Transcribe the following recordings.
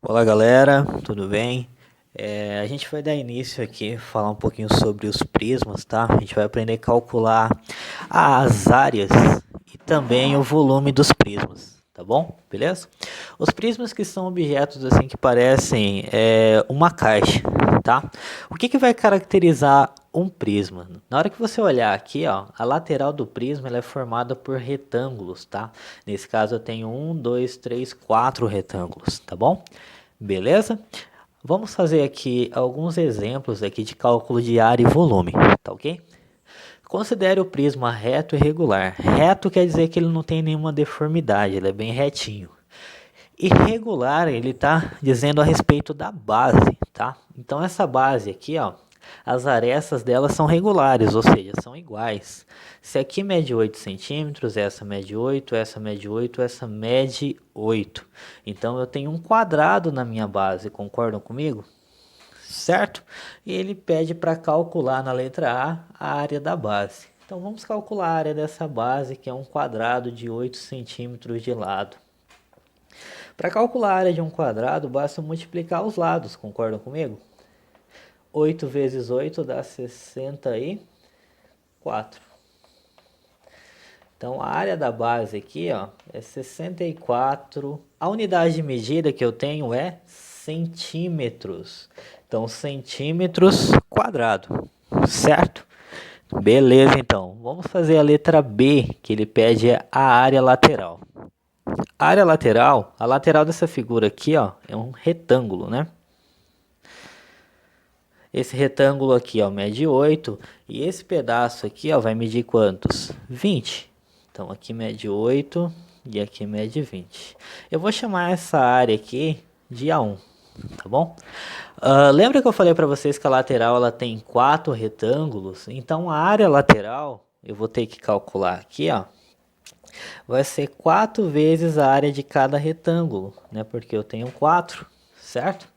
Olá galera, tudo bem? A gente vai dar início aqui, falar um pouquinho sobre os prismas, tá? A gente vai aprender a calcular as áreas e também o volume dos prismas, tá bom? Beleza? Os prismas que são objetos assim que parecem uma caixa, tá? O que vai caracterizar um prisma? Na hora que você olhar aqui, ó, a lateral do prisma ela é formada por retângulos, tá? Nesse caso eu tenho 4 retângulos, tá bom? Beleza? Vamos fazer aqui alguns exemplos aqui de cálculo de área e volume, tá ok? Considere o prisma reto e regular. Reto quer dizer que ele não tem nenhuma deformidade, ele é bem retinho. Irregular, ele está dizendo a respeito da base, tá? Então essa base aqui, ó, as arestas delas são regulares, ou seja, são iguais. Se aqui mede 8 centímetros, essa mede 8, essa mede 8, essa mede 8. Então eu tenho um quadrado na minha base, concordam comigo? Certo? E ele pede para calcular na letra A área da base. Então vamos calcular a área dessa base, que é um quadrado de 8 centímetros de lado. Para calcular a área de um quadrado, basta multiplicar os lados, concordam comigo? 8 vezes 8 dá 64. Então a área da base aqui, ó, é 64. A unidade de medida que eu tenho é centímetros. Então centímetros quadrado, certo? Beleza, então. Vamos fazer a letra B, que ele pede a área lateral. A área lateral, a lateral dessa figura aqui, ó, é um retângulo, né? Esse retângulo aqui, ó, mede 8 e esse pedaço aqui, ó, vai medir quantos? 20. Então aqui mede 8 e aqui mede 20. Eu vou chamar essa área aqui de A1, tá bom? Lembra que eu falei para vocês que a lateral ela tem 4 retângulos? Então a área lateral, eu vou ter que calcular aqui, ó, vai ser 4 vezes a área de cada retângulo, né? Porque eu tenho 4, certo?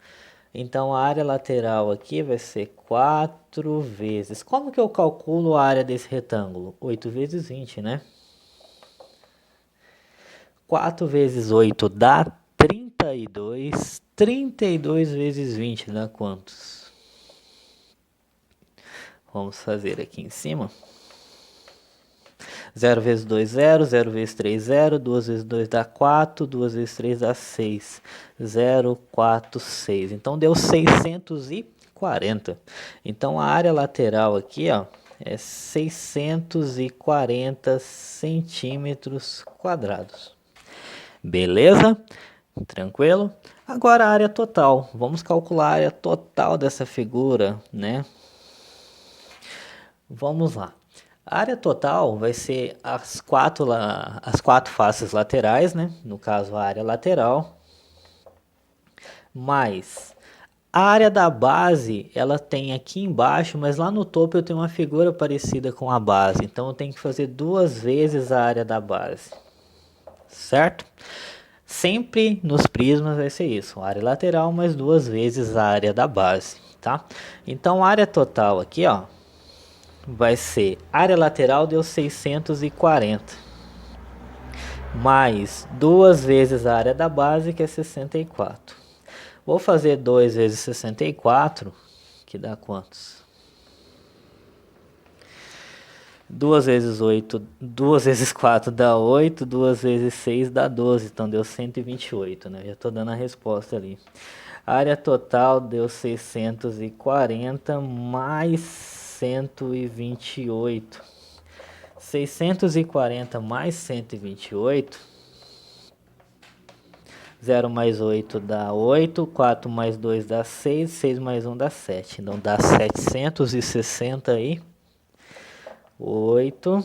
Então a área lateral aqui vai ser 4 vezes. Como que eu calculo a área desse retângulo? 8 vezes 20, né? 4 vezes 8 dá 32. 32 vezes 20 dá quantos? Vamos fazer aqui em cima. 0 vezes 2, 0. 0 vezes 3, 0. 2 vezes 2 dá 4. 2 vezes 3 dá 6. 0, 4, 6. Então deu 640. Então a área lateral aqui, ó, é 640 centímetros quadrados. Beleza? Tranquilo? Agora a área total. Vamos calcular a área total dessa figura, né? Vamos lá. A área total vai ser as quatro faces laterais, né? No caso, a área lateral. Mais a área da base, ela tem aqui embaixo, mas lá no topo eu tenho uma figura parecida com a base. Então eu tenho que fazer 2 vezes a área da base. Certo? Sempre nos prismas vai ser isso. A área lateral mais 2 vezes a área da base. Tá? Então a área total aqui, ó, vai ser, área lateral deu 640, mais 2 vezes a área da base, que é 64. Vou fazer 2 vezes 64, que dá quantos? 2 vezes 8, 2 vezes 4 dá 8, 2 vezes 6 dá 12, então deu 128, né? Já estou dando a resposta ali. A área total deu 640 mais 128. 640 mais 128. 0 mais 8 dá 8. 4 mais 2 dá 6. 6 mais 1 dá 7. Então dá 768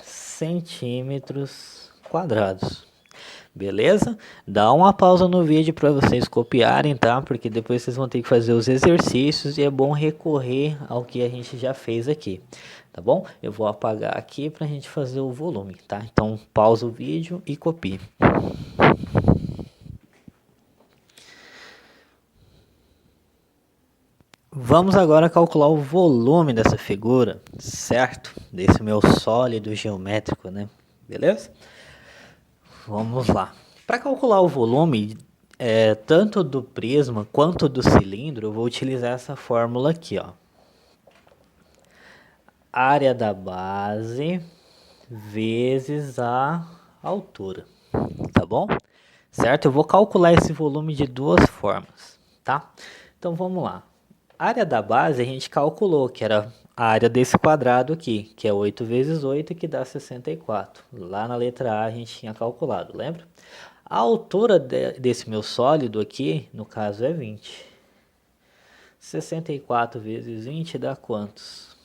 centímetros quadrados. Beleza? Dá uma pausa no vídeo para vocês copiarem, tá? Porque depois vocês vão ter que fazer os exercícios e é bom recorrer ao que a gente já fez aqui, tá bom? Eu vou apagar aqui para a gente fazer o volume, tá? Então pausa o vídeo e copie. Vamos agora calcular o volume dessa figura, certo? Desse meu sólido geométrico, né? Beleza? Vamos lá. Para calcular o volume, tanto do prisma quanto do cilindro, eu vou utilizar essa fórmula aqui, ó. Área da base vezes a altura, tá bom? Certo? Eu vou calcular esse volume de duas formas, tá? Então vamos lá. A área da base a gente calculou que era a área desse quadrado aqui, que é 8 vezes 8, que dá 64. Lá na letra A a gente tinha calculado, lembra? A altura desse meu sólido aqui, no caso, é 20. 64 vezes 20 dá quantos?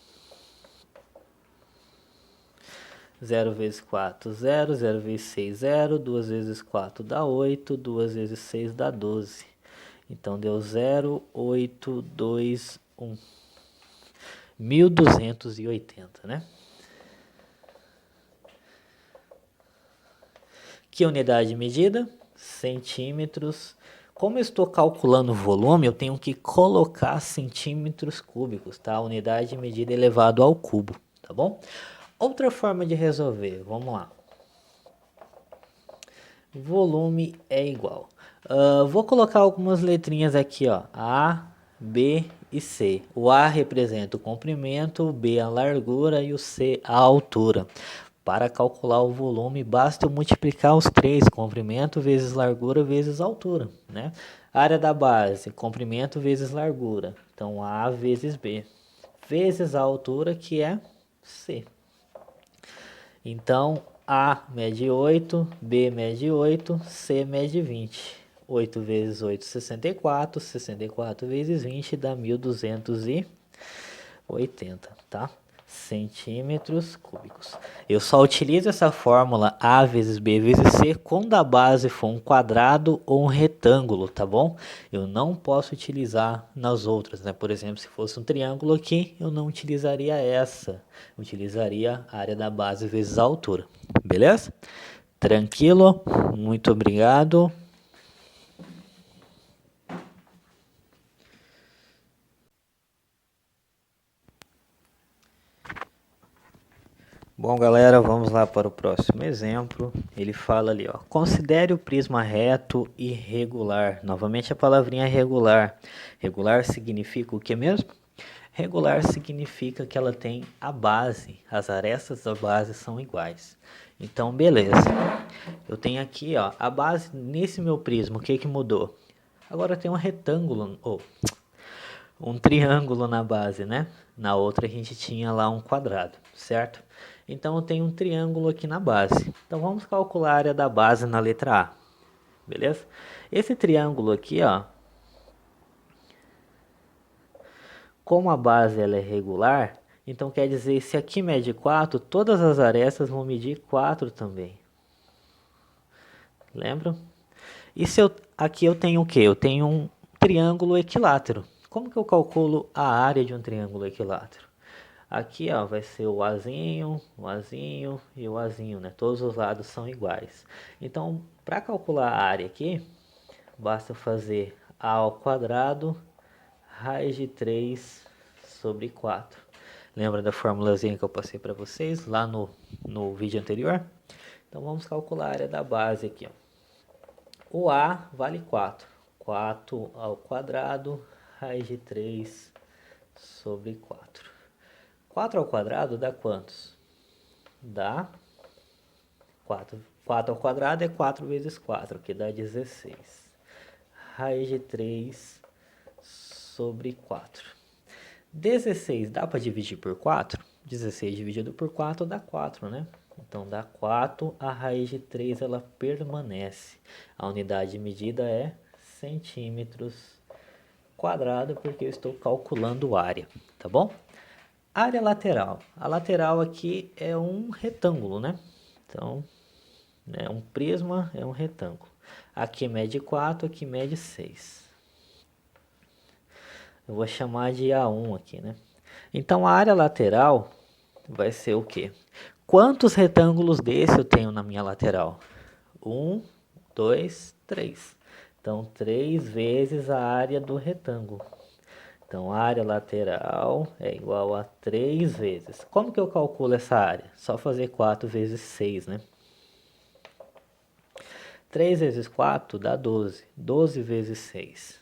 0 vezes 4, 0. 0 vezes 6, 0. 2 vezes 4 dá 8. 2 vezes 6 dá 12. Então deu 0, 8, 2, 1. 1280, né? Que unidade de medida? Centímetros. Como eu estou calculando o volume, eu tenho que colocar centímetros cúbicos, tá? Unidade de medida elevado ao cubo, tá bom? Outra forma de resolver, vamos lá. Volume é igual. Vou colocar algumas letrinhas aqui, ó. A, B e C. O A representa o comprimento, o B a largura e o C a altura. Para calcular o volume, basta eu multiplicar os três, comprimento vezes largura vezes altura, né? Área da base, comprimento vezes largura. Então, A vezes B, vezes a altura, que é C. Então, A mede 8, B mede 8, C mede 20. 8 vezes 8, 64. 64 vezes 20 dá 1280, tá? Centímetros cúbicos. Eu só utilizo essa fórmula A vezes B vezes C quando a base for um quadrado ou um retângulo, tá bom? Eu não posso utilizar nas outras, né? Por exemplo, se fosse um triângulo aqui, eu não utilizaria essa. Eu utilizaria a área da base vezes a altura, beleza? Tranquilo? Muito obrigado. Bom, galera, vamos lá para o próximo exemplo. Ele fala ali, ó, considere o prisma reto e regular. Novamente a palavrinha regular. Regular significa o que mesmo? Regular significa que ela tem a base, as arestas da base são iguais. Então, beleza. Eu tenho aqui, ó, a base nesse meu prisma, o que que mudou? Agora tem um retângulo, ou um triângulo na base, né? Na outra a gente tinha lá um quadrado, certo? Então eu tenho um triângulo aqui na base. Então vamos calcular a área da base na letra A, beleza? Esse triângulo aqui, ó, como a base ela é regular, então quer dizer, se aqui mede 4, todas as arestas vão medir 4 também. Lembram? E se aqui eu tenho o quê? Eu tenho um triângulo equilátero. Como que eu calculo a área de um triângulo equilátero? Aqui, ó, vai ser o Azinho e o Azinho, né? Todos os lados são iguais. Então, para calcular a área aqui, basta fazer A ao quadrado, raiz de 3 sobre 4. Lembra da formulazinha que eu passei para vocês lá no vídeo anterior? Então, vamos calcular a área da base aqui, ó. O A vale 4. 4 ao quadrado, raiz de 3 sobre 4. 4 ao quadrado dá quantos? Dá 4. 4 ao quadrado é 4 vezes 4, que dá 16. Raiz de 3 sobre 4. 16 dá para dividir por 4? 16 dividido por 4 dá 4, né? Então dá 4, a raiz de 3 ela permanece. A unidade de medida é centímetros quadrado, porque eu estou calculando área, tá bom? Área lateral. A lateral aqui é um retângulo, né? Então, né, um prisma é um retângulo. Aqui mede 4, aqui mede 6. Eu vou chamar de A1 aqui, né? Então, a área lateral vai ser o quê? Quantos retângulos desse eu tenho na minha lateral? 1, 2, 3. Então, 3 vezes a área do retângulo. Então, a área lateral é igual a 3 vezes. Como que eu calculo essa área? Só fazer 4 vezes 6, né? 3 vezes 4 dá 12. 12 vezes 6.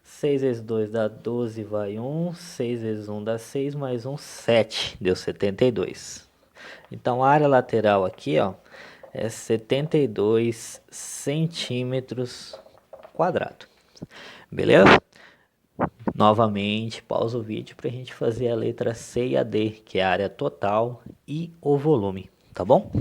6 vezes 2 dá 12, vai 1. 6 vezes 1 dá 6, mais 1, 7. Deu 72. Então, a área lateral aqui, ó, é 72 centímetros quadrados. Beleza? Novamente, pausa o vídeo para a gente fazer a letra C e a D, que é a área total e o volume, tá bom?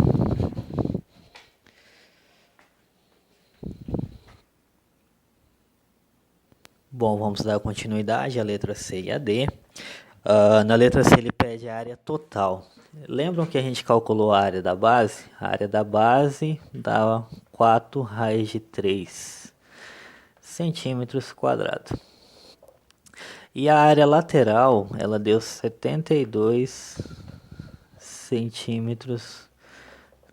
Bom, vamos dar continuidade à letra C e a D. Na letra C ele pede a área total. Lembram que a gente calculou a área da base? A área da base dá 4 raiz de 3 centímetros quadrados. E a área lateral, ela deu 72 centímetros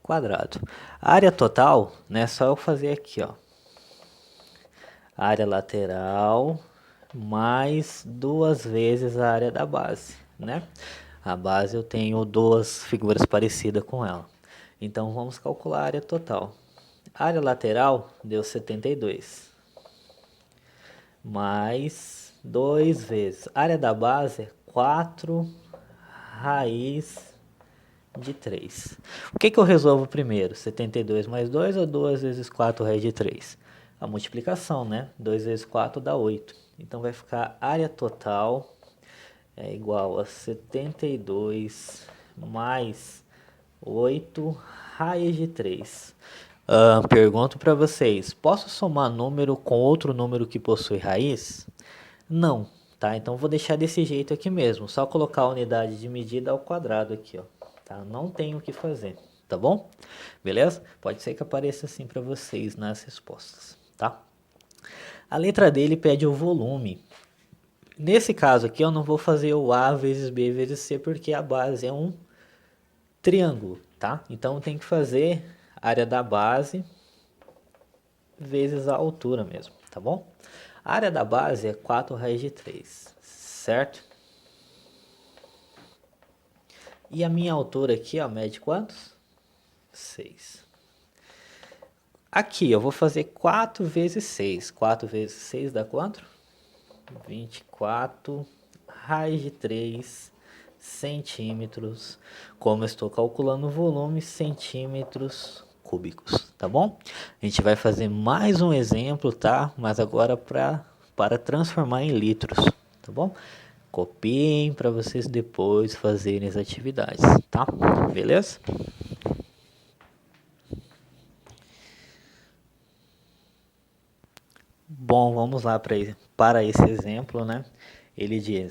quadrados. A área total, né, só eu fazer aqui, ó. Área lateral mais 2 vezes a área da base, né? A base eu tenho 2 figuras parecidas com ela. Então vamos calcular a área total. A área lateral deu 72. Mais 2 vezes. A área da base é 4 raiz de 3. O que eu resolvo primeiro? 72 mais 2 ou 2 vezes 4 raiz de 3? A multiplicação, né? 2 vezes 4 dá 8. Então vai ficar área total é igual a 72 mais 8 raiz de 3. Pergunto para vocês, posso somar número com outro número que possui raiz? Não, tá? Então vou deixar desse jeito aqui mesmo, só colocar a unidade de medida ao quadrado aqui, ó. Tá? Não tenho o que fazer, tá bom? Beleza? Pode ser que apareça assim para vocês nas respostas, tá? A letra D ele pede o volume. Nesse caso aqui eu não vou fazer o A vezes B vezes C porque a base é um triângulo, tá? Então tem que fazer a área da base vezes a altura mesmo, tá bom? A área da base é 4 raiz de 3, certo? E a minha altura aqui, ó, mede quantos? 6. Aqui eu vou fazer 4 vezes 6. 4 vezes 6 dá quanto? 24 raiz de 3 centímetros. Como eu estou calculando o volume, centímetros cúbicos, tá bom? A gente vai fazer mais um exemplo, tá? Mas agora para transformar em litros, tá bom? Copiem para vocês depois fazerem as atividades, tá? Beleza? Bom, vamos lá para esse exemplo, né? Ele diz: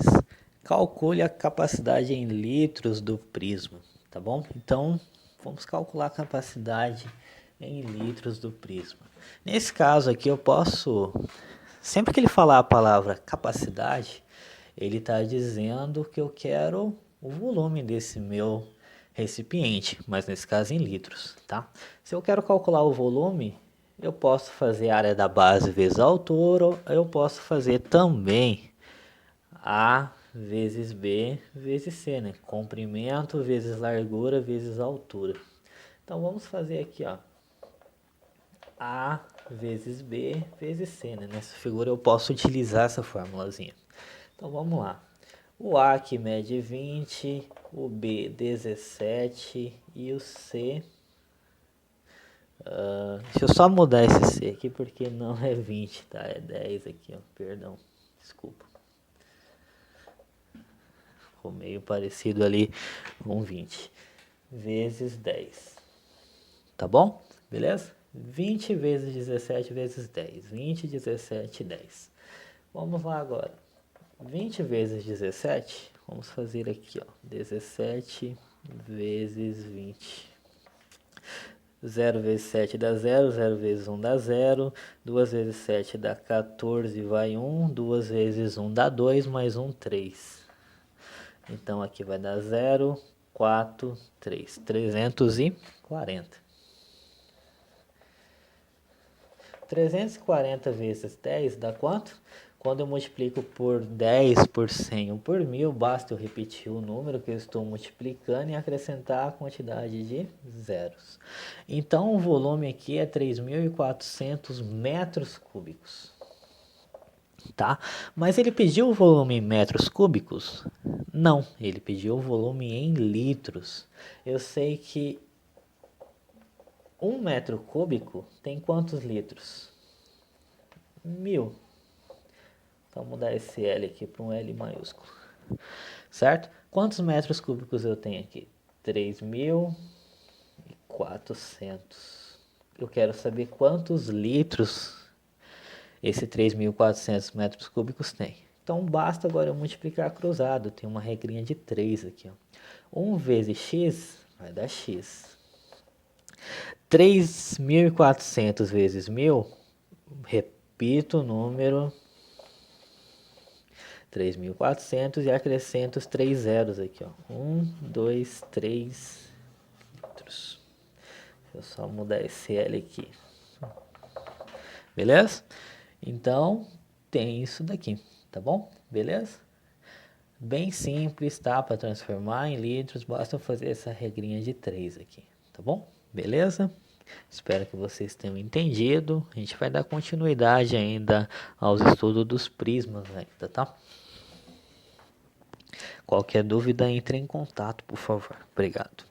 calcule a capacidade em litros do prisma, tá bom? Então, vamos calcular a capacidade em litros do prisma. Nesse caso aqui, eu posso, sempre que ele falar a palavra capacidade, ele está dizendo que eu quero o volume desse meu recipiente, mas nesse caso em litros, tá? Se eu quero calcular o volume, eu posso fazer a área da base vezes a altura, ou eu posso fazer também A vezes B vezes C, né? Comprimento vezes largura vezes altura. Então vamos fazer aqui, ó. A vezes B vezes C, né? Nessa figura eu posso utilizar essa formulazinha. Então vamos lá. O A aqui mede 20, o B 17 e o C... deixa eu só mudar esse C aqui porque não é 20, tá? É 10 aqui, ó. Perdão, desculpa. Ficou meio parecido ali com 20. Vezes 10. Tá bom? Beleza? 20 vezes 17 vezes 10. 20, 17, 10. Vamos lá agora. 20 vezes 17, vamos fazer aqui, ó, 17 vezes 20. 0 vezes 7 dá 0, 0 vezes 1 dá 0, 2 vezes 7 dá 14, vai 1, 2 vezes 1 dá 2, mais 1, 3. Então aqui vai dar 0, 4, 3, 340. 340 vezes 10 dá quanto? Quando eu multiplico por 10, por 100 ou por 1000, basta eu repetir o número que eu estou multiplicando e acrescentar a quantidade de zeros. Então, o volume aqui é 3.400 metros cúbicos. Tá? Mas ele pediu o volume em metros cúbicos? Não, ele pediu o volume em litros. Eu sei que 1 metro cúbico tem quantos litros? 1000. Então, vou mudar esse L aqui para um L maiúsculo. Certo? Quantos metros cúbicos eu tenho aqui? 3.400. Eu quero saber quantos litros esse 3.400 metros cúbicos tem. Então, basta agora eu multiplicar cruzado. Tem uma regrinha de 3 aqui. Ó. 1 vezes x vai dar x. 3.400 vezes 1000, repito o número 3.400 e acrescento os 3 zeros aqui, ó. 1, 2, 3 litros. Deixa eu só mudar esse L aqui. Beleza? Então, tem isso daqui, tá bom? Beleza? Bem simples, tá? Para transformar em litros, basta fazer essa regrinha de 3 aqui, tá bom? Beleza? Espero que vocês tenham entendido. A gente vai dar continuidade ainda aos estudos dos prismas ainda, tá? Qualquer dúvida, entre em contato, por favor. Obrigado.